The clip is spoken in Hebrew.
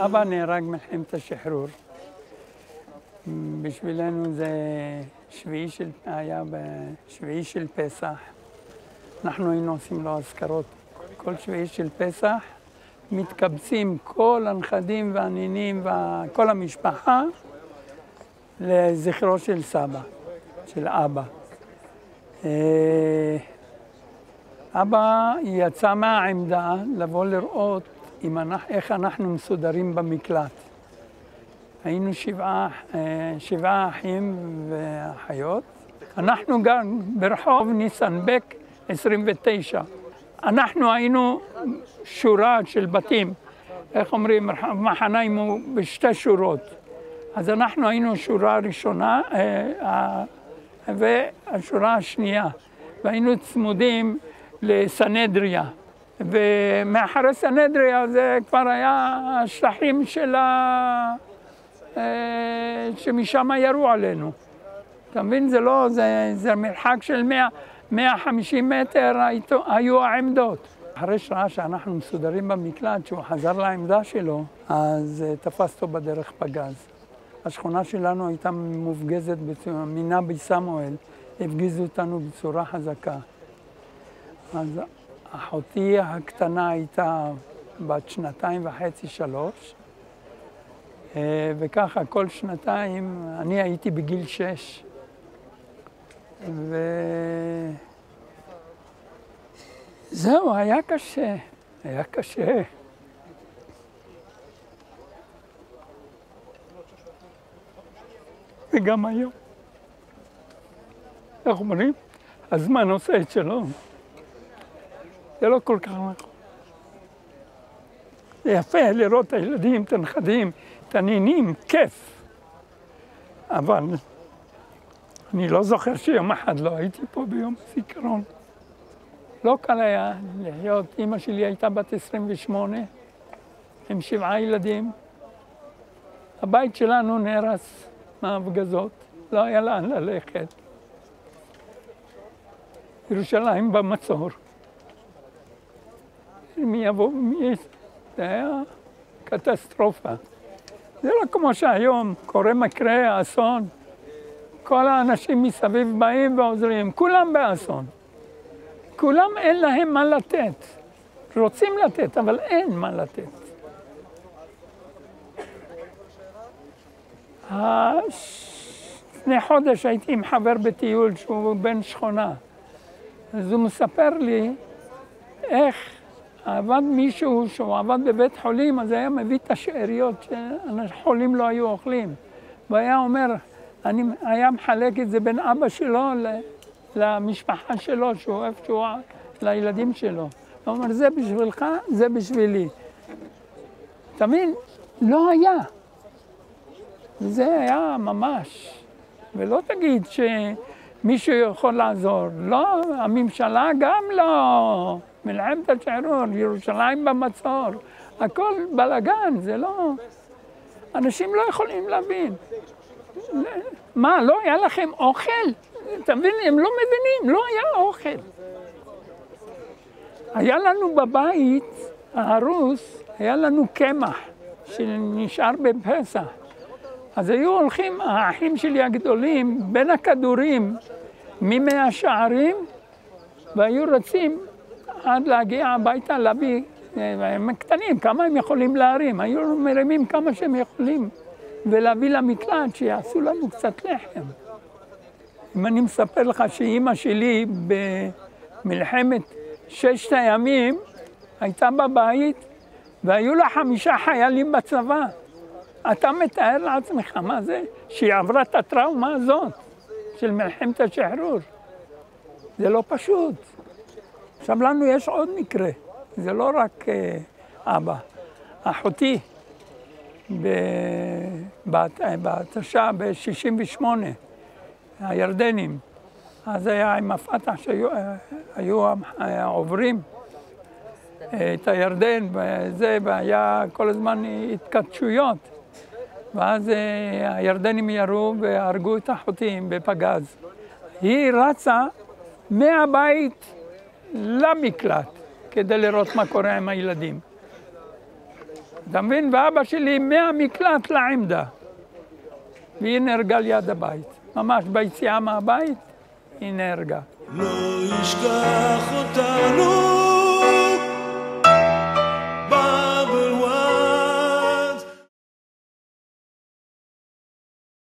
אבא נהרג מלחמת השחרור. בשבילנו זה היה בשביעי של פסח. אנחנו היינו עושים לו אזכרות. כל שביעי של פסח מתקבצים כל הנכדים והנינים וכל המשפחה לזכרו של סבא, של אבא. אבא יצא מהעמדה לבוא לראות איך אנחנו מסודרים במקלט. היינו שבעה אחים ואחיות. אנחנו גם ברחוב ניסנבק 29. אנחנו היינו שורה של בתים. איך אומרים, מחניים הוא בשתי שורות. אז אנחנו היינו שורה ראשונה והשורה השנייה. והיינו צמודים לסנהדריה. ומאחרי סנהדריה זה כבר היה השטחים שמשם ירו עלינו. אתה מבין? זה מרחק של 150 מטר היו העמדות. אחרי שעה שאנחנו מסודרים במקלט, שהוא חזר לעמדה שלו, אז תפס אותו בדרך פגז. השכונה שלנו הייתה מופגזת מנבי סמואל, הפגיזו אותנו בצורה חזקה. אז אחותי הקטנה הייתה בת 2.5-3, וככה כל שנתיים, אני הייתי בגיל 6. זהו, היה קשה, היה קשה. וגם היום. איך אומרים? הזמן עושה את שלום. זה לא כל כך נכון. זה יפה לראות את הילדים, את הנכדים, את הנינים, כיף. אבל אני לא זוכר שיום אחד לא הייתי פה ביום הזיכרון. לא קל היה לחיות. אמא שלי הייתה בת 28, עם 7 ילדים. הבית שלנו נהרס מההפגזות, לא היה לאן ללכת. ירושלים במצור. מי יבוא ומי... זה היה קטסטרופה. זה לא כמו שהיום קורה מקרה, אסון. כל האנשים מסביב באים ועוזרים, כולם באסון. כולם אין להם מה לתת. רוצים לתת, אבל אין מה לתת. לפני חודש הייתי עם חבר בטיול שהוא בן שכונה. אז הוא מספר לי איך עבד מישהו שהוא עבד בבית חולים, אז היה מביא את השאריות שהחולים לא היו אוכלים. והיה אומר, היה מחלק את זה בין אבא שלו למשפחה שלו, שהוא איפשהו לילדים שלו. הוא אומר, זה בשבילך, זה בשבילי. אתה מבין? לא היה. זה היה ממש. ולא תגיד שמישהו יכול לעזור. לא, הממשלה גם לא. מלחמת השחרור, ירושלים במצור. הכל בלגן, זה לא... אנשים לא יכולים להבין. מה, לא היה לכם אוכל? אתה מבין, הם לא מבינים, לא היה אוכל. היה לנו בבית, הרוס, היה לנו קמח שנשאר בפסח. אז היו הולכים, האחים שלי הגדולים, בין הכדורים, ממאה שערים, והיו רצים עד להגיע הביתה להביא, הם קטנים, כמה הם יכולים להרים, היו מרימים כמה שהם יכולים, ולהביא למקלט שיעשו לנו קצת לחם. אם אני מספר לך שאימא שלי במלחמת 6 הימים הייתה בבית, והיו לה 5 חיילים בצבא. אתה מתאר לעצמך מה זה? שהיא עברה את הטראומה הזאת של מלחמת השחרור. זה לא פשוט. עכשיו לנו יש עוד מקרה, זה לא רק אבא. אחותי בתש"ע ב-68, הירדנים, אז היה עם הפתח שהיו עוברים את הירדן וזה, והיה כל הזמן התכתשויות. ואז הירדנים ירו והרגו את אחותי בפגז. היא רצה מהבית למקלט כדי לראות מה קורה עם הילדים. אתה מבין? ואבא שלי מהמקלט לעמדה. והיא נהרגה ליד הבית. ממש ביציאה מהבית, היא נהרגה. לא ישכח אותנו